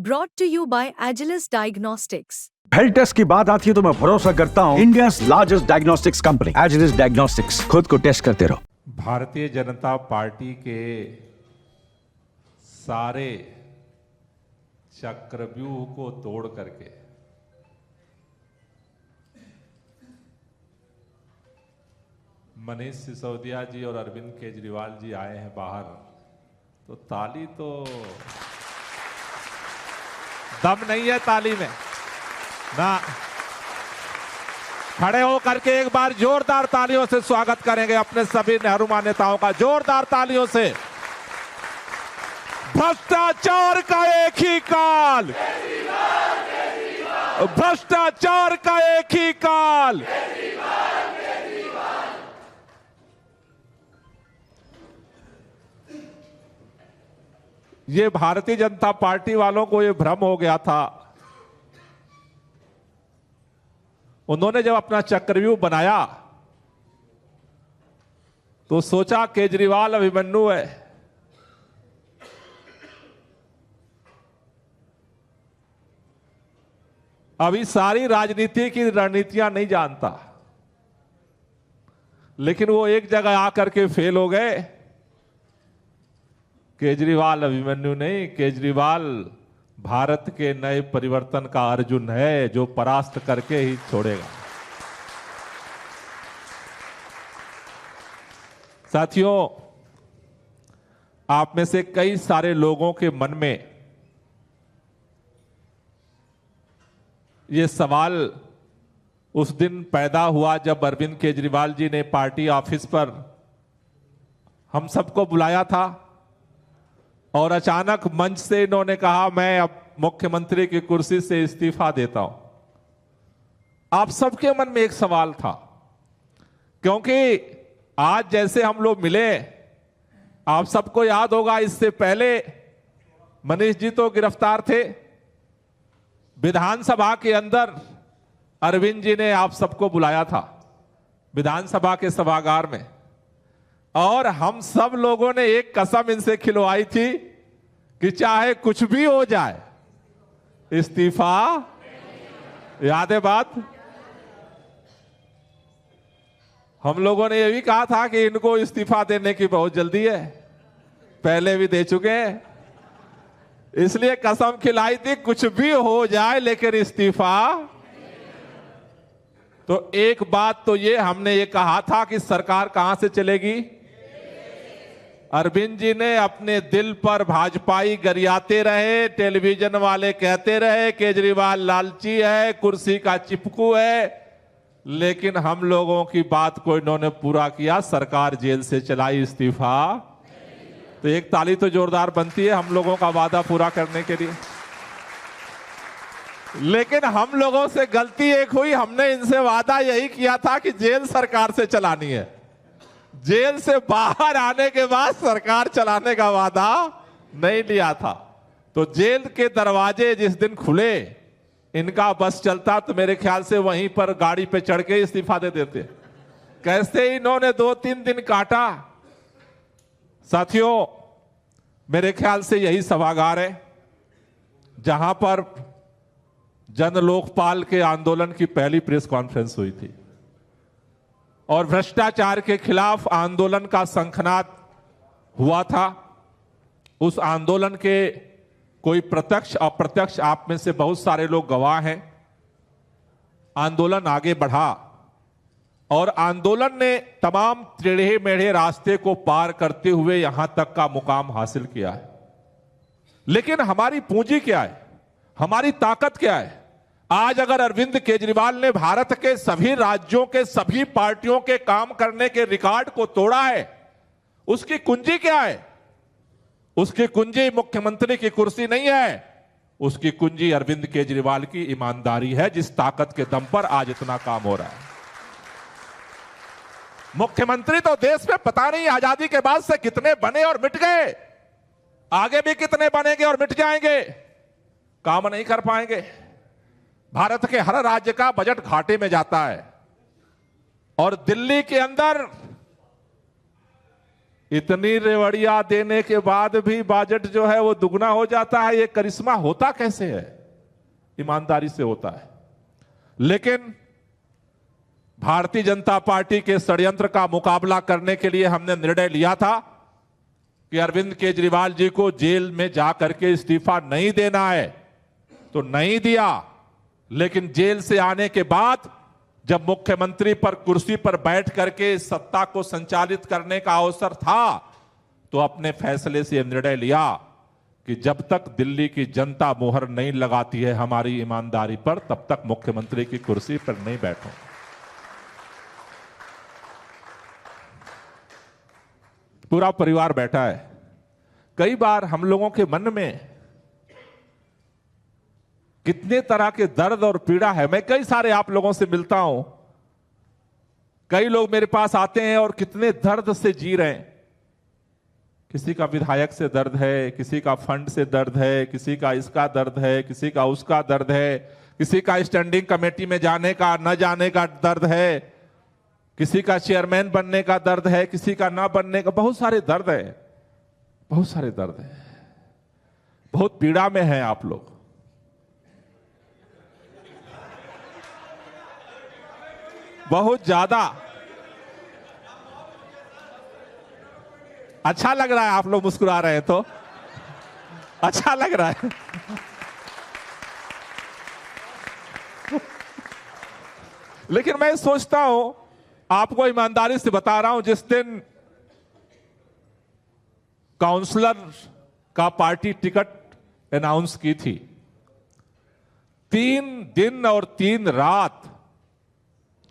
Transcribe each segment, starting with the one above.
Brought to you by Agilus Diagnostics. Health test की बात आती है तो मैं भरोसा करता हूँ India's largest diagnostics company Agilus diagnostics. खुद को टेस्ट करते रहो। भारतीय जनता पार्टी के सारे चक्रव्यूह को तोड़ करके मनीष सिसोदिया जी और अरविंद केजरीवाल जी आए हैं बाहर, तो ताली तो दम नहीं है ताली में ना। खड़े हो करके एक बार जोरदार तालियों से स्वागत करेंगे अपने सभी नेहरूमा नेताओं का, जोरदार तालियों से। भ्रष्टाचार का एक ही काल, भ्रष्टाचार का एक ही काल। ये भारतीय जनता पार्टी वालों को ये भ्रम हो गया था। उन्होंने जब अपना चक्रव्यूह बनाया तो सोचा केजरीवाल अभिमन्यु है, अभी सारी राजनीति की रणनीतियां नहीं जानता, लेकिन वो एक जगह आकर के फेल हो गए। केजरीवाल अभिमन्यु नहीं, केजरीवाल भारत के नए परिवर्तन का अर्जुन है, जो परास्त करके ही छोड़ेगा। साथियों, आप में से कई सारे लोगों के मन में यह सवाल उस दिन पैदा हुआ जब अरविंद केजरीवाल जी ने पार्टी ऑफिस पर हम सबको बुलाया था और अचानक मंच से इन्होंने कहा मैं अब मुख्यमंत्री की कुर्सी से इस्तीफा देता हूं। आप सबके मन में एक सवाल था, क्योंकि आज जैसे हम लोग मिले, आप सबको याद होगा इससे पहले मनीष जी तो गिरफ्तार थे। विधानसभा के अंदर अरविंद जी ने आप सबको बुलाया था विधानसभा के सभागार में, और हम सब लोगों ने एक कसम इनसे खिलवाई थी कि चाहे कुछ भी हो जाए इस्तीफा। याद है बात? हम लोगों ने यह भी कहा था कि इनको इस्तीफा देने की बहुत जल्दी है, पहले भी दे चुके हैं, इसलिए कसम खिलाई थी कुछ भी हो जाए लेकिन इस्तीफा। तो एक बात तो ये हमने ये कहा था कि सरकार कहां से चलेगी। अरविंद जी ने अपने दिल पर भाजपाई गरियाते रहे, टेलीविजन वाले कहते रहे केजरीवाल लालची है, कुर्सी का चिपकू है, लेकिन हम लोगों की बात को इन्होंने पूरा किया। सरकार जेल से चलाई, इस्तीफा। तो एक ताली तो जोरदार बनती है हम लोगों का वादा पूरा करने के लिए। लेकिन हम लोगों से गलती एक हुई, हमने इनसे वादा यही किया था कि जेल सरकार से चलानी है, जेल से बाहर आने के बाद सरकार चलाने का वादा नहीं लिया था। तो जेल के दरवाजे जिस दिन खुले, इनका बस चलता तो मेरे ख्याल से वहीं पर गाड़ी पे चढ़ के इस्तीफा दे देते। कैसे इन्होंने 2-3 दिन काटा। साथियों, मेरे ख्याल से यही सभागार है जहां पर जन लोकपाल के आंदोलन की पहली प्रेस कॉन्फ्रेंस हुई थी और भ्रष्टाचार के खिलाफ आंदोलन का शंखनाद हुआ था। उस आंदोलन के कोई प्रत्यक्ष अप्रत्यक्ष आप में से बहुत सारे लोग गवाह हैं। आंदोलन आगे बढ़ा और आंदोलन ने तमाम टेढ़े मेढ़े रास्ते को पार करते हुए यहां तक का मुकाम हासिल किया है। लेकिन हमारी पूंजी क्या है, हमारी ताकत क्या है? आज अगर अरविंद केजरीवाल ने भारत के सभी राज्यों के सभी पार्टियों के काम करने के रिकॉर्ड को तोड़ा है, उसकी कुंजी क्या है? उसकी कुंजी मुख्यमंत्री की कुर्सी नहीं है, उसकी कुंजी अरविंद केजरीवाल की ईमानदारी है, जिस ताकत के दम पर आज इतना काम हो रहा है। मुख्यमंत्री तो देश में पता नहीं आजादी के बाद से कितने बने और मिट गए, आगे भी कितने बनेंगे और मिट जाएंगे, काम नहीं कर पाएंगे। भारत के हर राज्य का बजट घाटे में जाता है और दिल्ली के अंदर इतनी रेवड़ियां देने के बाद भी बजट जो है वो दुगना हो जाता है। ये करिश्मा होता कैसे है? ईमानदारी से होता है। लेकिन भारतीय जनता पार्टी के षड्यंत्र का मुकाबला करने के लिए हमने निर्णय लिया था कि अरविंद केजरीवाल जी को जेल में जाकर के इस्तीफा नहीं देना है, तो नहीं दिया। लेकिन जेल से आने के बाद जब मुख्यमंत्री पर कुर्सी पर बैठ करके सत्ता को संचालित करने का अवसर था, तो अपने फैसले से यह निर्णय लिया कि जब तक दिल्ली की जनता मुहर नहीं लगाती है हमारी ईमानदारी पर, तब तक मुख्यमंत्री की कुर्सी पर नहीं बैठो। पूरा परिवार बैठा है। कई बार हम लोगों के मन में कितने तरह के दर्द और पीड़ा है। मैं कई सारे आप लोगों से मिलता हूं, कई लोग मेरे पास आते हैं और कितने दर्द से जी रहे हैं। किसी का विधायक से दर्द है, किसी का फंड से दर्द है, किसी का इसका दर्द है, किसी का उसका दर्द है, किसी का स्टैंडिंग कमेटी में जाने का न जाने का दर्द है, किसी का चेयरमैन बनने का दर्द है, किसी का ना बनने का। बहुत सारे दर्द है, बहुत सारे दर्द है। बहुत पीड़ा में हैं आप लोग। बहुत ज्यादा। अच्छा लग रहा है आप लोग मुस्कुरा रहे हैं, तो अच्छा लग रहा है। लेकिन मैं सोचता हूं, आपको ईमानदारी से बता रहा हूं, जिस दिन काउंसलर का पार्टी टिकट अनाउंस की थी, 3 दिन और 3 रात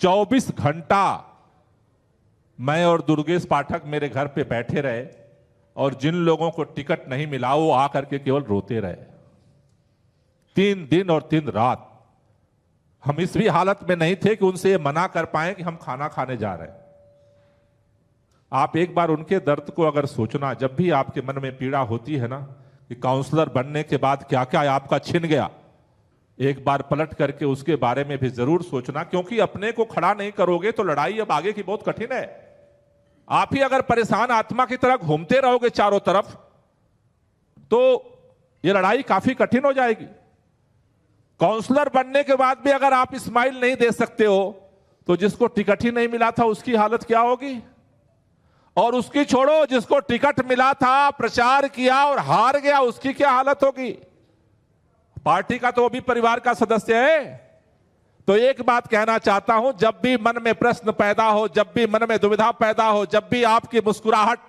24 घंटा मैं और दुर्गेश पाठक मेरे घर पे बैठे रहे, और जिन लोगों को टिकट नहीं मिला वो आकर के केवल रोते रहे। 3 दिन और 3 रात हम इस भी हालत में नहीं थे कि उनसे ये मना कर पाए कि हम खाना खाने जा रहे हैं। आप एक बार उनके दर्द को अगर सोचना, जब भी आपके मन में पीड़ा होती है ना कि काउंसलर बनने के बाद क्या क्या आपका छिन गया, एक बार पलट करके उसके बारे में भी जरूर सोचना। क्योंकि अपने को खड़ा नहीं करोगे तो लड़ाई अब आगे की बहुत कठिन है। आप ही अगर परेशान आत्मा की तरह घूमते रहोगे चारों तरफ, तो यह लड़ाई काफी कठिन हो जाएगी। काउंसलर बनने के बाद भी अगर आप स्माइल नहीं दे सकते हो, तो जिसको टिकट ही नहीं मिला था उसकी हालत क्या होगी? और उसकी छोड़ो, जिसको टिकट मिला था, प्रचार किया और हार गया, उसकी क्या हालत होगी? पार्टी का तो अभी परिवार का सदस्य है। तो एक बात कहना चाहता हूं, जब भी मन में प्रश्न पैदा हो, जब भी मन में दुविधा पैदा हो, जब भी आपकी मुस्कुराहट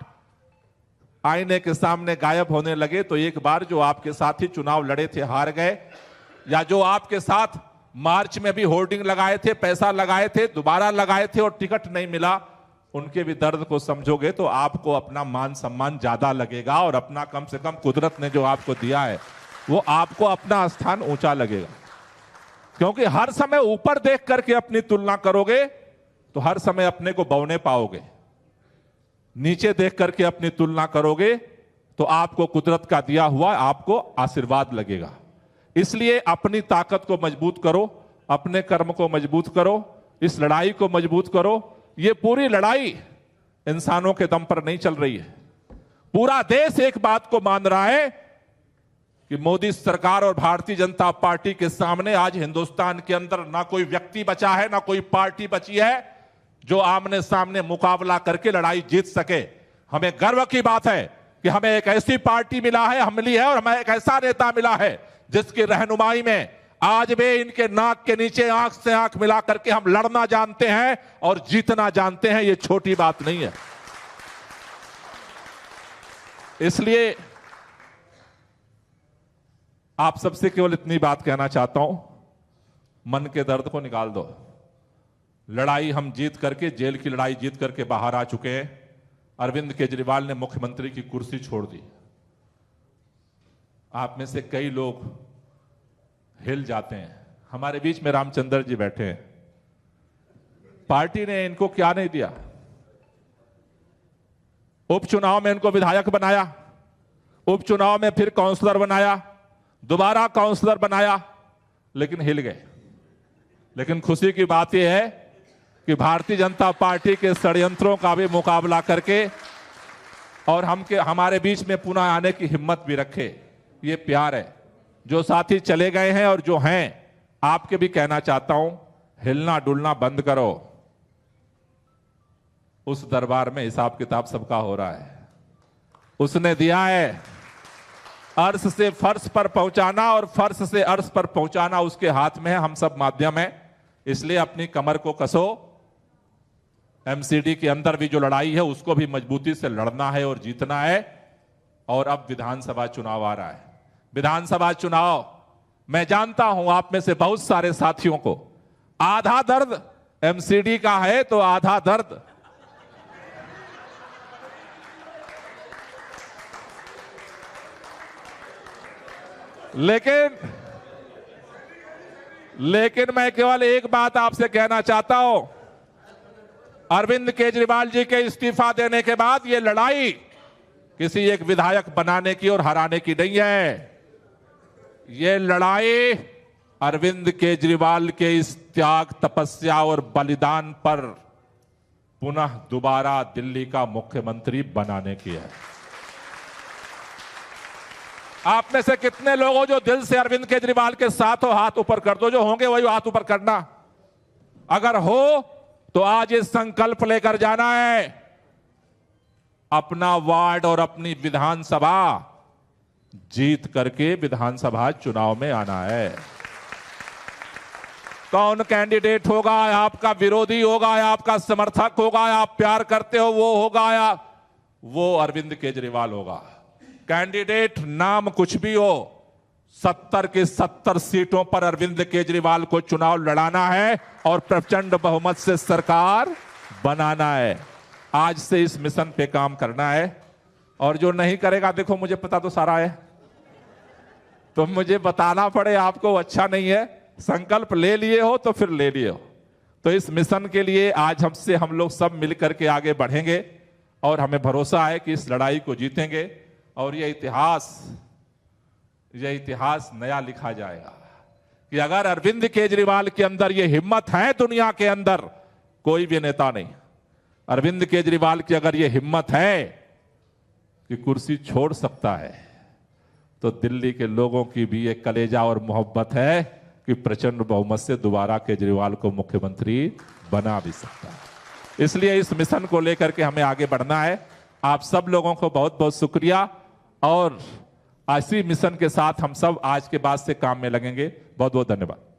आईने के सामने गायब होने लगे, तो एक बार जो आपके साथी चुनाव लड़े थे हार गए, या जो आपके साथ मार्च में भी होर्डिंग लगाए थे, पैसा लगाए थे, दोबारा लगाए थे और टिकट नहीं मिला, उनके भी दर्द को समझोगे तो आपको अपना मान सम्मान ज्यादा लगेगा, और अपना कम से कम कुदरत ने जो आपको दिया है वो आपको अपना स्थान ऊंचा लगेगा। क्योंकि हर समय ऊपर देख करके अपनी तुलना करोगे तो हर समय अपने को बौने पाओगे, नीचे देख करके अपनी तुलना करोगे तो आपको कुदरत का दिया हुआ आपको आशीर्वाद लगेगा। इसलिए अपनी ताकत को मजबूत करो, अपने कर्म को मजबूत करो, इस लड़ाई को मजबूत करो। ये पूरी लड़ाई इंसानों के दम पर नहीं चल रही है। पूरा देश एक बात को मान रहा है कि मोदी सरकार और भारतीय जनता पार्टी के सामने आज हिंदुस्तान के अंदर ना कोई व्यक्ति बचा है, ना कोई पार्टी बची है जो आमने सामने मुकाबला करके लड़ाई जीत सके। हमें गर्व की बात है कि हमें एक ऐसी पार्टी मिला है, मिली है, और हमें एक ऐसा नेता मिला है जिसकी रहनुमाई में आज भी इनके नाक के नीचे आंख से आंख मिला करके हम लड़ना जानते हैं और जीतना जानते हैं। ये छोटी बात नहीं है। इसलिए आप सबसे केवल इतनी बात कहना चाहता हूं, मन के दर्द को निकाल दो। लड़ाई हम जीत करके, जेल की लड़ाई जीत करके बाहर आ चुके हैं। अरविंद केजरीवाल ने मुख्यमंत्री की कुर्सी छोड़ दी। आप में से कई लोग हिल जाते हैं। हमारे बीच में रामचंद्र जी बैठे हैं। पार्टी ने इनको क्या नहीं दिया? उपचुनाव में इनको विधायक बनाया, उपचुनाव में फिर काउंसलर बनाया, दोबारा काउंसलर बनाया, लेकिन हिल गए। लेकिन खुशी की बात यह है कि भारतीय जनता पार्टी के षड्यंत्रों का भी मुकाबला करके और हमारे बीच में पुनः आने की हिम्मत भी रखे। ये प्यार है। जो साथी चले गए हैं और जो हैं, आपके भी कहना चाहता हूं, हिलना डुलना बंद करो। उस दरबार में हिसाब किताब सबका हो रहा है। उसने दिया है अर्श से फर्श पर पहुंचाना और फर्श से अर्श पर पहुंचाना उसके हाथ में है। हम सब माध्यम है। इसलिए अपनी कमर को कसो। एमसीडी के अंदर भी जो लड़ाई है उसको भी मजबूती से लड़ना है और जीतना है। और अब विधानसभा चुनाव आ रहा है। विधानसभा चुनाव, मैं जानता हूं आप में से बहुत सारे साथियों को आधा दर्द एमसीडी का है तो आधा दर्द लेकिन मैं केवल एक बात आपसे कहना चाहता हूं। अरविंद केजरीवाल जी के इस्तीफा देने के बाद यह लड़ाई किसी एक विधायक बनाने की और हराने की नहीं है। यह लड़ाई अरविंद केजरीवाल के इस त्याग, तपस्या और बलिदान पर पुनः दोबारा दिल्ली का मुख्यमंत्री बनाने की है। आप में से कितने लोग हो जो दिल से अरविंद केजरीवाल के साथ हो? हाथ ऊपर कर दो। जो होंगे वही हाथ ऊपर करना। अगर हो तो आज ये संकल्प लेकर जाना है, अपना वार्ड और अपनी विधानसभा जीत करके विधानसभा चुनाव में आना है। कौन कैंडिडेट होगा, आपका विरोधी होगा या आपका समर्थक होगा या आप प्यार करते हो वो होगा या वो अरविंद केजरीवाल होगा। कैंडिडेट नाम कुछ भी हो, 70 की 70 सीटों पर अरविंद केजरीवाल को चुनाव लड़ाना है और प्रचंड बहुमत से सरकार बनाना है। आज से इस मिशन पे काम करना है। और जो नहीं करेगा, देखो मुझे पता तो सारा है, तो मुझे बताना पड़े आपको अच्छा नहीं है। संकल्प ले लिए हो तो फिर ले लिए हो। तो इस मिशन के लिए आज हमसे हम लोग सब मिलकर के आगे बढ़ेंगे और हमें भरोसा है कि इस लड़ाई को जीतेंगे और यह इतिहास नया लिखा जाएगा कि अगर अरविंद केजरीवाल के अंदर यह हिम्मत है, दुनिया के अंदर कोई भी नेता नहीं। अरविंद केजरीवाल की अगर यह हिम्मत है कि कुर्सी छोड़ सकता है, तो दिल्ली के लोगों की भी एक कलेजा और मोहब्बत है कि प्रचंड बहुमत से दोबारा केजरीवाल को मुख्यमंत्री बना भी सकता है। इसलिए इस मिशन को लेकर के हमें आगे बढ़ना है। आप सब लोगों को बहुत बहुत शुक्रिया और इसी मिशन के साथ हम सब आज के बाद से काम में लगेंगे। बहुत बहुत धन्यवाद।